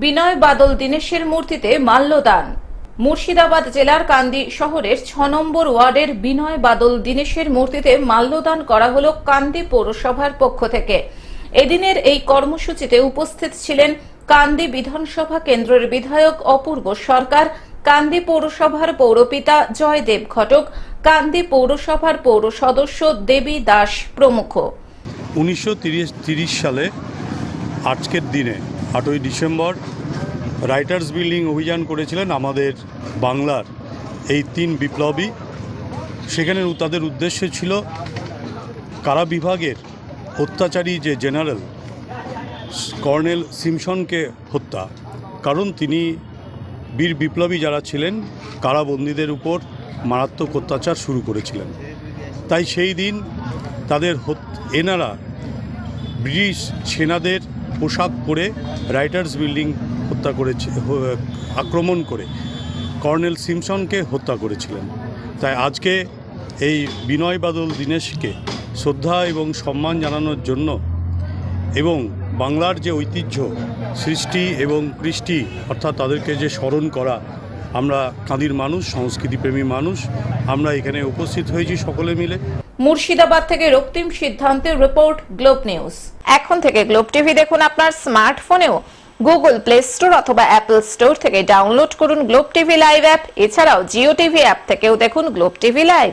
বিনয় বাদল দীনেশের মূর্তিতে মাল্যদান। মুর্শিদাবাদ জেলার কান্দি শহরের ৬ নম্বর ওয়ার্ডের বিনয় বাদল দীনেশের মূর্তিতে মাল্যদান করা হলো কান্দি পৌরসভার পক্ষ থেকে। এদিনের এই কর্মসূচিতে উপস্থিত ছিলেন কান্দি বিধানসভা কেন্দ্রের বিধায়ক অপূর্ব সরকার, কান্দি পৌরসভার পৌরপিতা জয়দেব ঘটক, কান্দি পৌরসভার পৌর সদস্য দেবী দাস প্রমুখ। 1930 সালে আজকের দিনে 8ই ডিসেম্বর রাইটার্স বিল্ডিং অভিযান করেছিলেন আমাদের বাংলার এই 3 বিপ্লবী। সেখানে তাদের উদ্দেশ্য ছিল কারা বিভাগের অত্যাচারী যে জেনারেল কর্নেল সিমসনকে হত্যা, কারণ তিনি বীর বিপ্লবী যারা ছিলেন কারাবন্দীদের উপর মারাত্মক অত্যাচার শুরু করেছিলেন। তাই সেই দিন এনারা ব্রিটিশ সেনাদের পোশাক পরে রাইটার্স বিল্ডিং আক্রমণ করে কর্নেল সিমসনকে হত্যা করেছিলেন। তাই আজকে এই বিনয় বাদল দীনেশকে শ্রদ্ধা এবং সম্মান জানানোর জন্য এবং বাংলার যে ঐতিহ্য সৃষ্টি এবং কৃষ্টি অর্থাৎ তাদেরকে যে স্মরণ করা, আমরা কাঁদির মানুষ, সংস্কৃতিপ্রেমী মানুষ, আমরা এখানে উপস্থিত হয়েছি সকলে মিলে। মুর্শিদাবাদ থেকে রক্তিম সিদ্ধান্তের রিপোর্ট, গ্লোব নিউজ। এখন থেকে গ্লোব টিভি দেখুন আপনার স্মার্টফোনেও। গুগল প্লে স্টোর অথবা অ্যাপল স্টোর থেকে ডাউনলোড করুন গ্লোব টিভি লাইভ অ্যাপ। এছাড়াও জিও টিভি অ্যাপ থেকেও দেখুন গ্লোব টিভি লাইভ।